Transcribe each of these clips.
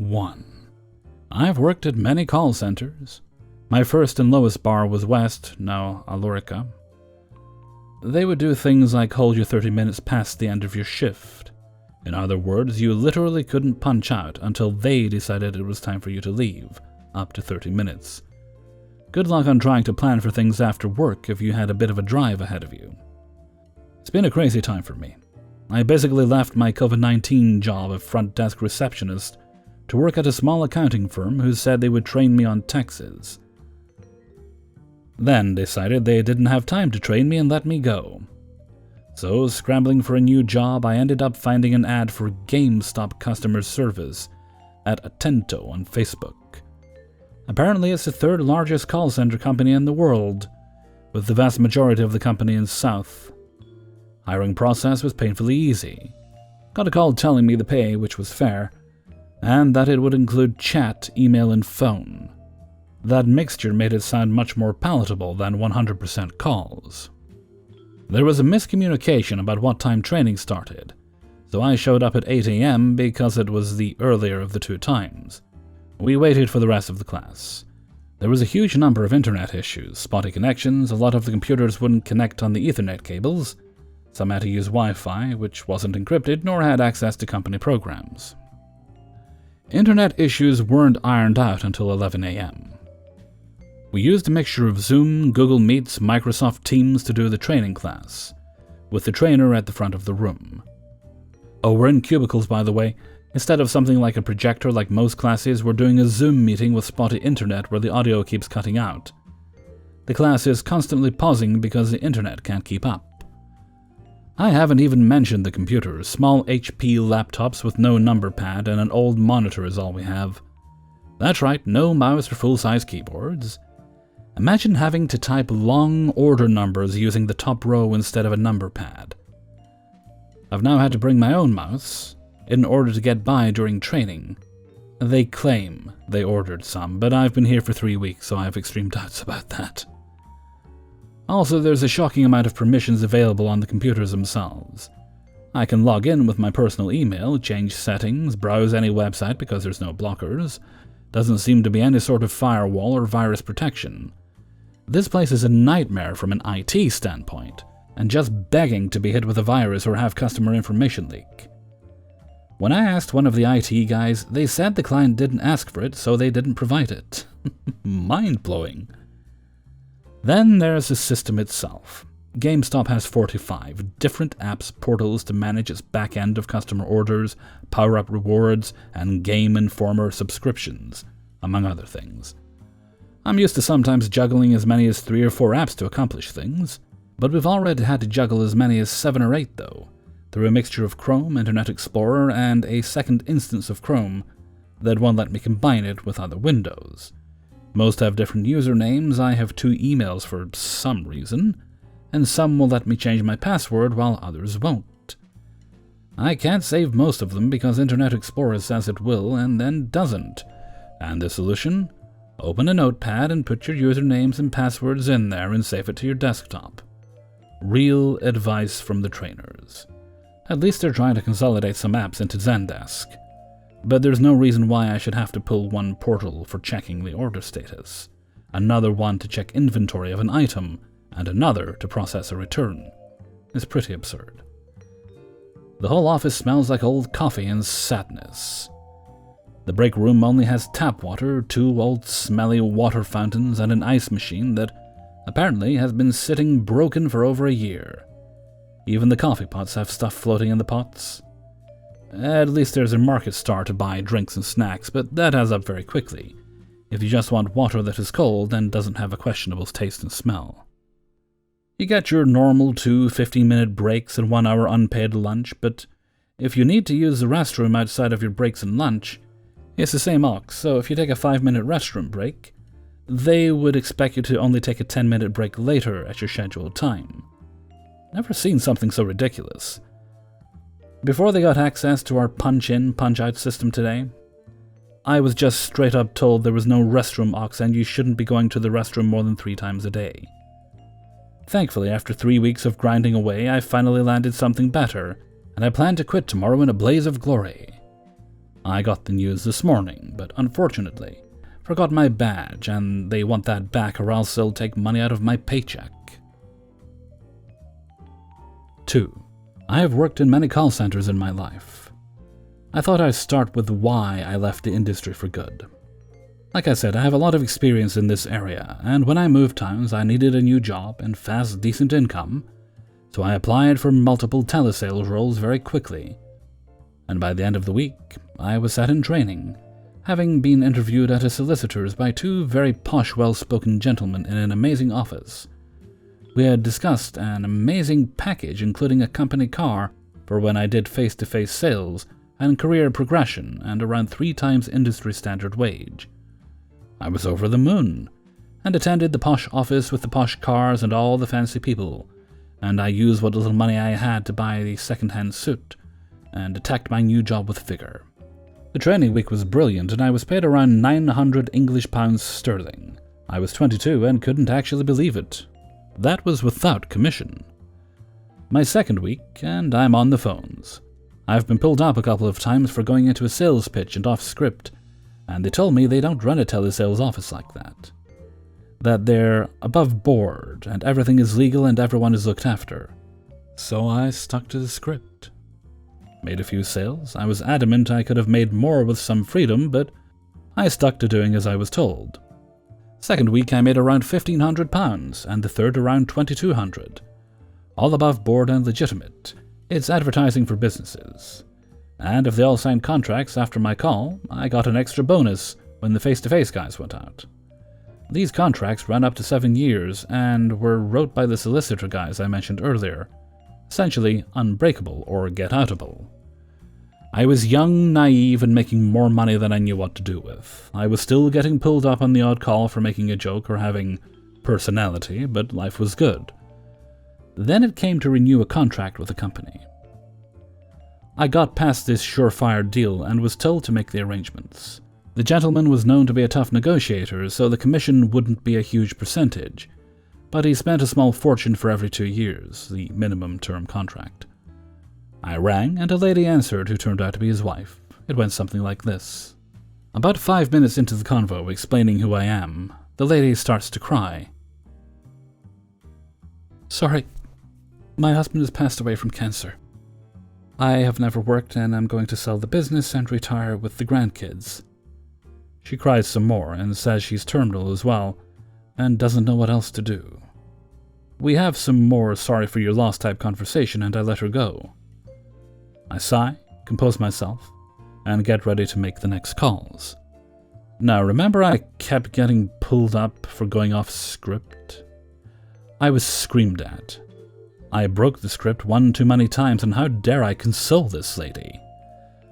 1. I've worked at many call centers. My first and lowest bar was West, now Alorica. They would do things like hold you 30 minutes past the end of your shift. In other words, you literally couldn't punch out until they decided it was time for you to leave, up to 30 minutes. Good luck on trying to plan for things after work if you had a bit of a drive ahead of you. It's been a crazy time for me. I basically left my COVID-19 job of front desk receptionist to work at a small accounting firm who said they would train me on taxes. Then decided they didn't have time to train me and let me go. So, scrambling for a new job, I ended up finding an ad for GameStop customer service at Atento on Facebook. Apparently, it's the third largest call center company in the world, with the vast majority of the company in South. Hiring process was painfully easy. Got a call telling me the pay, which was fair, and that it would include chat, email, and phone. That mixture made it sound much more palatable than 100% calls. There was a miscommunication about what time training started, so I showed up at 8 a.m. because it was the earlier of the two times. We waited for the rest of the class. There was a huge number of internet issues, spotty connections, a lot of the computers wouldn't connect on the Ethernet cables, some had to use Wi-Fi, which wasn't encrypted nor had access to company programs. Internet issues weren't ironed out until 11 a.m. We used a mixture of Zoom, Google Meets, Microsoft Teams to do the training class, with the trainer at the front of the room. Oh, we're in cubicles, by the way. Instead of something like a projector like most classes, we're doing a Zoom meeting with spotty internet where the audio keeps cutting out. The class is constantly pausing because the internet can't keep up. I haven't even mentioned the computers. Small HP laptops with no number pad and an old monitor is all we have. That's right, no mouse or full-size keyboards. Imagine having to type long order numbers using the top row instead of a number pad. I've now had to bring my own mouse in order to get by during training. They claim they ordered some, but I've been here for 3 weeks, so I have extreme doubts about that. Also, there's a shocking amount of permissions available on the computers themselves. I can log in with my personal email, change settings, browse any website because there's no blockers. Doesn't seem to be any sort of firewall or virus protection. This place is a nightmare from an IT standpoint, and just begging to be hit with a virus or have customer information leak. When I asked one of the IT guys, they said the client didn't ask for it, so they didn't provide it. Mind-blowing. Then there's the system itself. GameStop has 45 different apps, portals to manage its back end of customer orders, power-up rewards, and Game Informer subscriptions, among other things. I'm used to sometimes juggling as many as 3 or 4 apps to accomplish things, but we've already had to juggle as many as 7 or 8 though, through a mixture of Chrome, Internet Explorer, and a second instance of Chrome that won't let me combine it with other windows. Most have different usernames. I have 2 emails for some reason, and some will let me change my password while others won't. I can't save most of them because Internet Explorer says it will and then doesn't. And the solution? Open a notepad and put your usernames and passwords in there and save it to your desktop. Real advice from the trainers. At least they're trying to consolidate some apps into Zendesk. But there's no reason why I should have to pull one portal for checking the order status, another one to check inventory of an item, and another to process a return. It's pretty absurd. The whole office smells like old coffee and sadness. The break room only has tap water, 2 old smelly water fountains, and an ice machine that apparently has been sitting broken for over a year. Even the coffee pots have stuff floating in the pots. At least there's a market star to buy drinks and snacks, but that adds up very quickly, if you just want water that is cold and doesn't have a questionable taste and smell. You get your normal 2 15-minute breaks and 1 hour unpaid lunch, but if you need to use the restroom outside of your breaks and lunch, it's the same aux, so if you take a 5-minute restroom break, they would expect you to only take a 10-minute break later at your scheduled time. Never seen something so ridiculous. Before they got access to our punch-in, punch-out system today, I was just straight up told there was no restroom aux and you shouldn't be going to the restroom more than 3 times a day. Thankfully, after 3 weeks of grinding away, I finally landed something better, and I plan to quit tomorrow in a blaze of glory. I got the news this morning, but unfortunately, forgot my badge and they want that back or else they'll take money out of my paycheck. 2. I have worked in many call centers in my life. I thought I'd start with why I left the industry for good. Like I said, I have a lot of experience in this area, and when I moved towns, I needed a new job and fast, decent income, so I applied for multiple telesales roles very quickly. And by the end of the week, I was set in training, having been interviewed at a solicitor's by 2 very posh, well-spoken gentlemen in an amazing office. We had discussed an amazing package including a company car for when I did face-to-face sales and career progression and around 3 times industry standard wage. I was over the moon, and attended the posh office with the posh cars and all the fancy people, and I used what little money I had to buy the second-hand suit, and attacked my new job with vigor. The training week was brilliant, and I was paid around 900 English pounds sterling. I was 22 and couldn't actually believe it. That was without commission. My second week, and I'm on the phones. I've been pulled up a couple of times for going into a sales pitch and off script, and they told me they don't run a telesales office like that. That they're above board, and everything is legal and everyone is looked after. So I stuck to the script. Made a few sales. I was adamant I could have made more with some freedom, but I stuck to doing as I was told. Second week I made around £1,500, and the third around £2,200. All above board and legitimate. It's advertising for businesses. And if they all signed contracts after my call, I got an extra bonus when the face-to-face guys went out. These contracts ran up to 7 years and were wrote by the solicitor guys I mentioned earlier, essentially unbreakable or get-outable. I was young, naive, and making more money than I knew what to do with. I was still getting pulled up on the odd call for making a joke or having personality, but life was good. Then it came to renew a contract with the company. I got past this surefire deal and was told to make the arrangements. The gentleman was known to be a tough negotiator, so the commission wouldn't be a huge percentage, but he spent a small fortune for every 2 years, the minimum term contract. I rang, and a lady answered who turned out to be his wife. It went something like this. About 5 minutes into the convo, explaining who I am, the lady starts to cry. "Sorry, my husband has passed away from cancer. I have never worked and I'm going to sell the business and retire with the grandkids." She cries some more and says she's terminal as well and doesn't know what else to do. We have some more sorry for your loss type conversation and I let her go. I sigh, compose myself, and get ready to make the next calls. Now remember I kept getting pulled up for going off script? I was screamed at. I broke the script one too many times, and how dare I console this lady?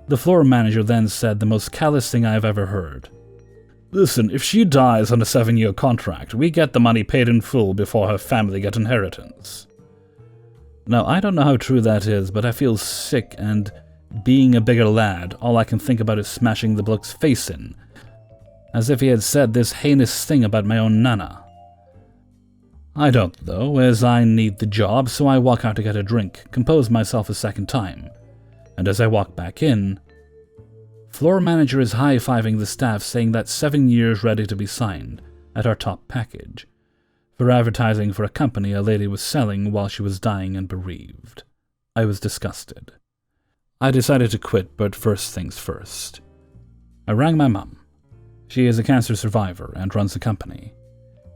The floor manager then said the most callous thing I have ever heard. "Listen, if she dies on a 7-year contract, we get the money paid in full before her family get inheritance." Now, I don't know how true that is, but I feel sick, and being a bigger lad, all I can think about is smashing the bloke's face in, as if he had said this heinous thing about my own nana. I don't, though, as I need the job, so I walk out to get a drink, compose myself a second time, and as I walk back in, floor manager is high-fiving the staff saying that 7 years ready to be signed at our top package, for advertising for a company a lady was selling while she was dying and bereaved. I was disgusted. I decided to quit, but first things first. I rang my mum. She is a cancer survivor and runs a company.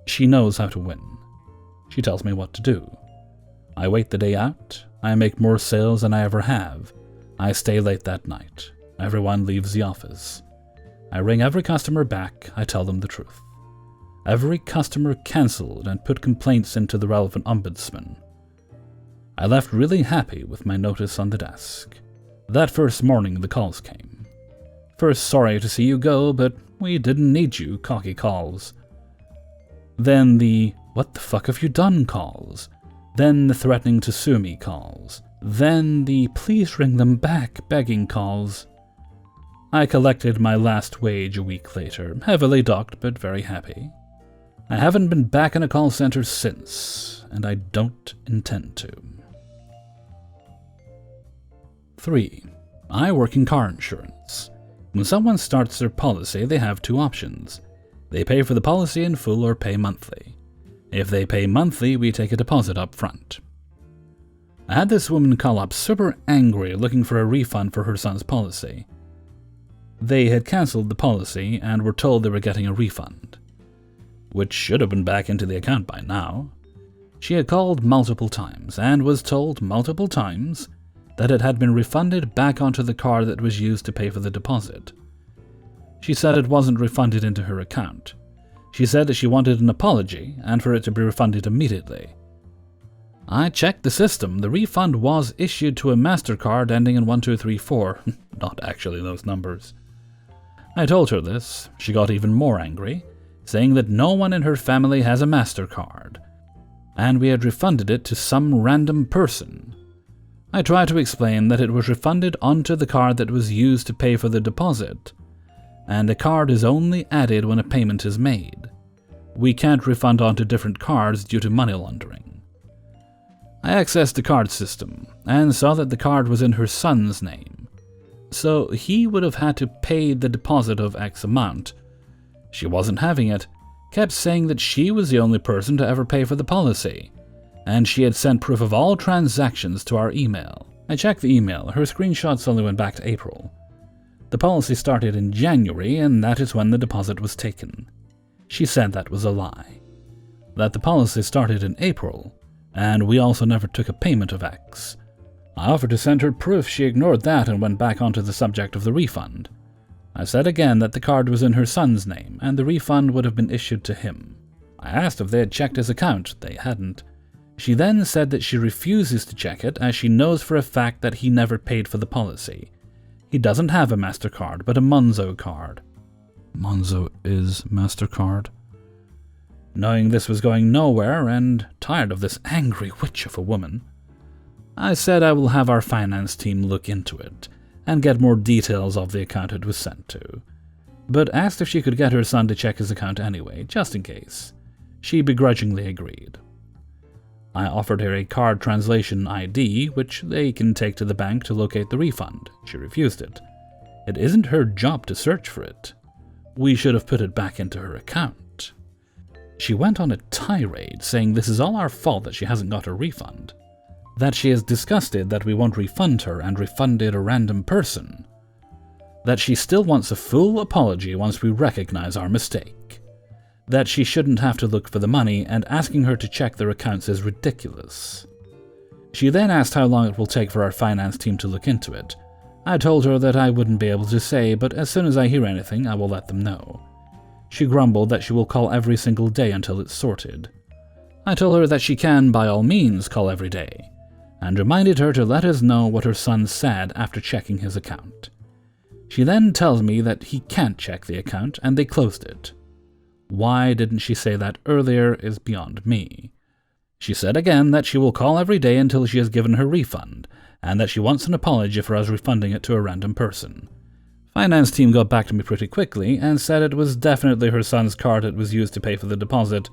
She knows how to win. She tells me what to do. I wait the day out. I make more sales than I ever have. I stay late that night. Everyone leaves the office. I ring every customer back. I tell them the truth. Every customer cancelled and put complaints into the relevant ombudsman. I left really happy with my notice on the desk. That first morning the calls came. First, "Sorry to see you go, but we didn't need you," cocky calls. Then the "What the fuck have you done?" calls. Then the threatening to sue me calls. Then the "Please ring them back" begging calls. I collected my last wage a week later, heavily docked but very happy. I haven't been back in a call center since, and I don't intend to. 3. I work in car insurance. When someone starts their policy, they have two options. They pay for the policy in full or pay monthly. If they pay monthly, we take a deposit up front. I had this woman call up super angry looking for a refund for her son's policy. They had cancelled the policy and were told they were getting a refund, which should have been back into the account by now. She had called multiple times and was told multiple times that it had been refunded back onto the card that was used to pay for the deposit. She said it wasn't refunded into her account. She said that she wanted an apology and for it to be refunded immediately. I checked the system. The refund was issued to a MasterCard ending in 1234, not actually those numbers. I told her this. She got even more angry, saying that no one in her family has a MasterCard, and we had refunded it to some random person. I tried to explain that it was refunded onto the card that was used to pay for the deposit, and a card is only added when a payment is made. We can't refund onto different cards due to money laundering. I accessed the card system and saw that the card was in her son's name, so he would have had to pay the deposit of X amount. She wasn't having it, kept saying that she was the only person to ever pay for the policy, and she had sent proof of all transactions to our email. I checked the email. Her screenshots only went back to April. The policy started in January, and that is when the deposit was taken. She said that was a lie. That the policy started in April, and we also never took a payment of X. I offered to send her proof. She ignored that and went back onto the subject of the refund. I said again that the card was in her son's name, and the refund would have been issued to him. I asked if they had checked his account. They hadn't. She then said that she refuses to check it as she knows for a fact that he never paid for the policy. He doesn't have a MasterCard, but a Monzo card. Monzo is MasterCard. Knowing this was going nowhere, and tired of this angry witch of a woman, I said I will have our finance team look into it and get more details of the account it was sent to, but asked if she could get her son to check his account anyway, just in case. She begrudgingly agreed. I offered her a card translation ID, which they can take to the bank to locate the refund. She refused it. It isn't her job to search for it. We should have put it back into her account. She went on a tirade saying this is all our fault that she hasn't got a refund, that she is disgusted that we won't refund her and refunded a random person, that she still wants a full apology once we recognize our mistake, that she shouldn't have to look for the money, and asking her to check their accounts is ridiculous. She then asked how long it will take for our finance team to look into it. I told her that I wouldn't be able to say, but as soon as I hear anything, I will let them know. She grumbled that she will call every single day until it's sorted. I told her that she can, by all means, call every day, and reminded her to let us know what her son said after checking his account. She then tells me that he can't check the account and they closed it. Why didn't she say that earlier is beyond me. She said again that she will call every day until she has given her refund, and that she wants an apology for us refunding it to a random person. Finance team got back to me pretty quickly and said it was definitely her son's card that was used to pay for the deposit,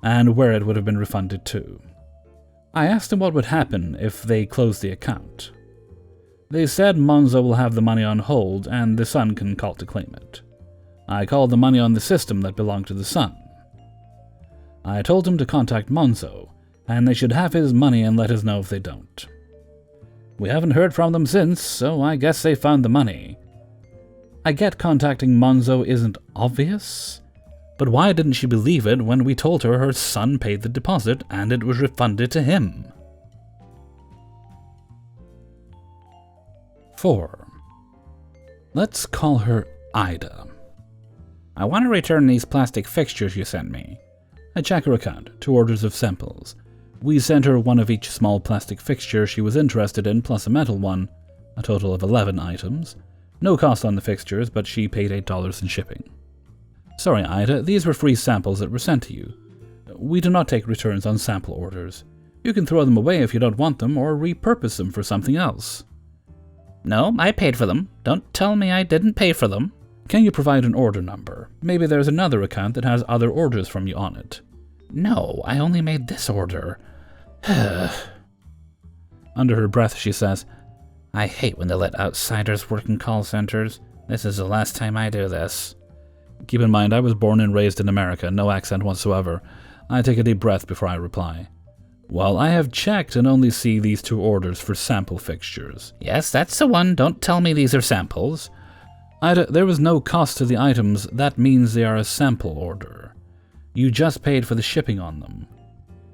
and where it would have been refunded to. I asked them what would happen if they closed the account. They said Monzo will have the money on hold and the son can call to claim it. I called the money on the system that belonged to the son. I told him to contact Monzo, and they should have his money and let us know if they don't. We haven't heard from them since, so I guess they found the money. I get contacting Monzo isn't obvious, but why didn't she believe it when we told her her son paid the deposit and it was refunded to him? 4. Let's call her Ida. I want to return these plastic fixtures you sent me. I check her account, 2 orders of samples. We sent her one of each small plastic fixture she was interested in, plus a metal one, a total of 11 items. No cost on the fixtures, but she paid $8 in shipping. Sorry, Ida, these were free samples that were sent to you. We do not take returns on sample orders. You can throw them away if you don't want them, or repurpose them for something else. No, I paid for them. Don't tell me I didn't pay for them. Can you provide an order number? Maybe there's another account that has other orders from you on it. No, I only made this order. Under her breath, she says, I hate when they let outsiders work in call centers. This is the last time I do this. Keep in mind, I was born and raised in America, no accent whatsoever. I take a deep breath before I reply. Well, I have checked and only see these 2 orders for sample fixtures. Yes, that's the one. Don't tell me these are samples. Ida, there was no cost to the items. That means they are a sample order. You just paid for the shipping on them.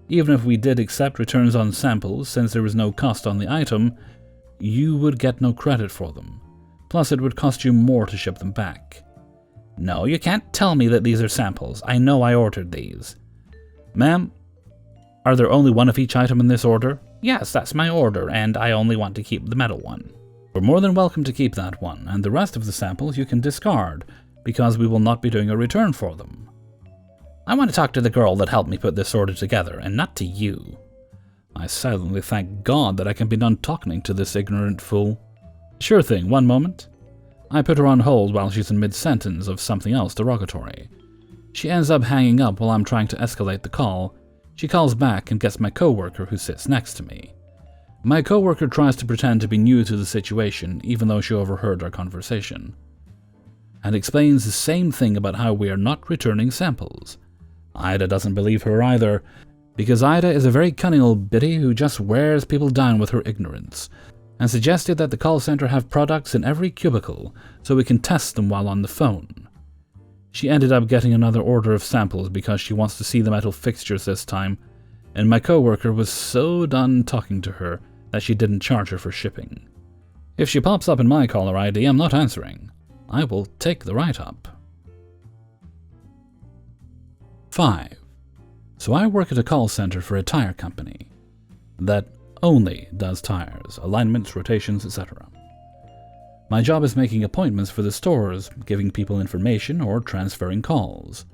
Even if we did accept returns on samples, since there was no cost on the item, you would get no credit for them. Plus, it would cost you more to ship them back. No, you can't tell me that these are samples. I know I ordered these. Ma'am, are there only 1 of each item in this order? Yes, that's my order, and I only want to keep the metal one. You're more than welcome to keep that one, and the rest of the samples you can discard, because we will not be doing a return for them. I want to talk to the girl that helped me put this order together, and not to you. I silently thank God that I can be done talking to this ignorant fool. Sure thing, 1 moment. I put her on hold while she's in mid-sentence of something else derogatory. She ends up hanging up while I'm trying to escalate the call. She calls back and gets my coworker who sits next to me. My coworker tries to pretend to be new to the situation, even though she overheard our conversation, and explains the same thing about how we are not returning samples. Ida doesn't believe her either, because Ida is a very cunning old biddy who just wears people down with her ignorance, and suggested that the call center have products in every cubicle so we can test them while on the phone. She ended up getting another order of samples because she wants to see the metal fixtures this time, and my coworker was so done talking to her that she didn't charge her for shipping. If she pops up in my caller ID, I'm not answering. I will take the write-up. 5. So I work at a call center for a tire company that only does tires, alignments, rotations, etc. My job is making appointments for the stores, giving people information, or transferring calls.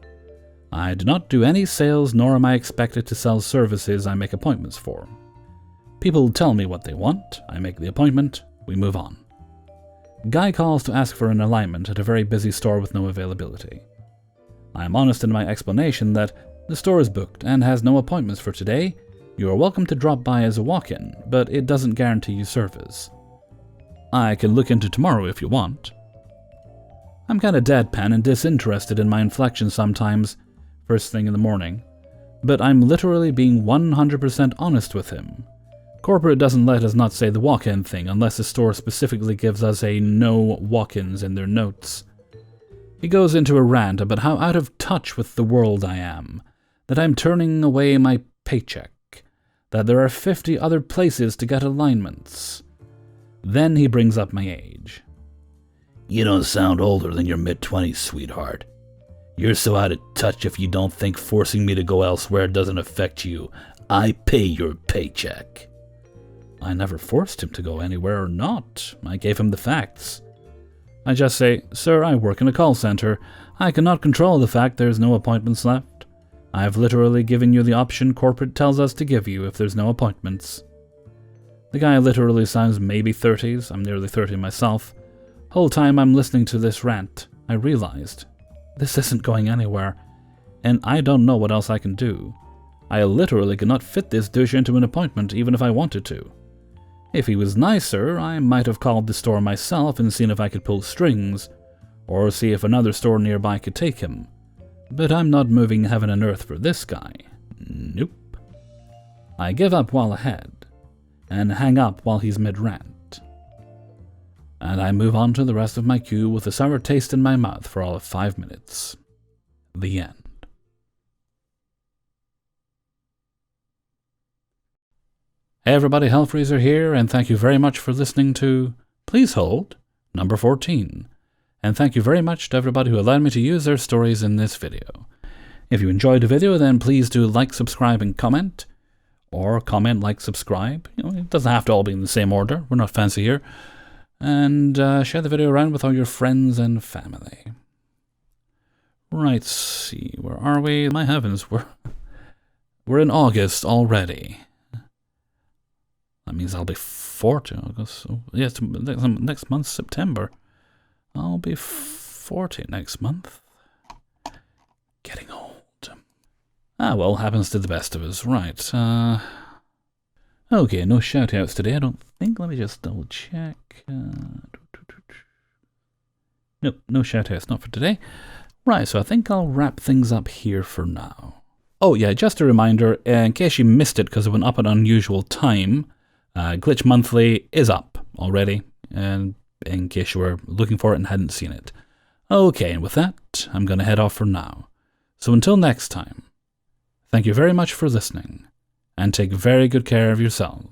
I do not do any sales, nor am I expected to sell services I make appointments for. People tell me what they want, I make the appointment, we move on. Guy calls to ask for an alignment at a very busy store with no availability. I am honest in my explanation that the store is booked and has no appointments for today. You are welcome to drop by as a walk-in, but it doesn't guarantee you service. I can look into tomorrow if you want. I'm kinda deadpan and disinterested in my inflection sometimes, first thing in the morning, but I'm literally being 100% honest with him. Corporate doesn't let us not say the walk-in thing unless the store specifically gives us a no walk-ins in their notes. He goes into a rant about how out of touch with the world I am, that I'm turning away my paycheck, that there are 50 other places to get alignments. Then he brings up my age. You don't sound older than your mid-20s, sweetheart. You're so out of touch if you don't think forcing me to go elsewhere doesn't affect you. I pay your paycheck. I never forced him to go anywhere or not. I gave him the facts. I just say, sir, I work in a call center. I cannot control the fact there's no appointments left. I've literally given you the option corporate tells us to give you if there's no appointments. The guy literally sounds maybe 30s. I'm nearly 30 myself. Whole time I'm listening to this rant, I realized this isn't going anywhere, and I don't know what else I can do. I literally cannot fit this douche into an appointment even if I wanted to. If he was nicer, I might have called the store myself and seen if I could pull strings, or see if another store nearby could take him. But I'm not moving heaven and earth for this guy. Nope. I give up while ahead, and hang up while he's mid-rant. And I move on to the rest of my queue with a sour taste in my mouth for all of 5 minutes. The end. Hey everybody, Hellfreezer here, and thank you very much for listening to Please Hold, number 14. And thank you very much to everybody who allowed me to use their stories in this video. If you enjoyed the video, then please do like, subscribe, and comment. Or comment, like, subscribe. It doesn't have to all be in the same order. We're not fancy here. And share the video around with all your friends and family. Right, let's see, where are we? My heavens, we're in August already. That means I'll be 40. August. So, yeah, next month, September. I'll be 40 next month. Getting old. Ah, well, happens to the best of us. Right. Okay, no shout-outs today, I don't think. Let me just double-check. Nope, no shoutouts, not for today. Right, so I think I'll wrap things up here for now. Oh yeah, just a reminder, in case you missed it because it went up at an unusual time, Glitch Monthly is up already, and in case you were looking for it and hadn't seen it. Okay, and with that, I'm going to head off for now. So until next time, thank you very much for listening, and take very good care of yourselves.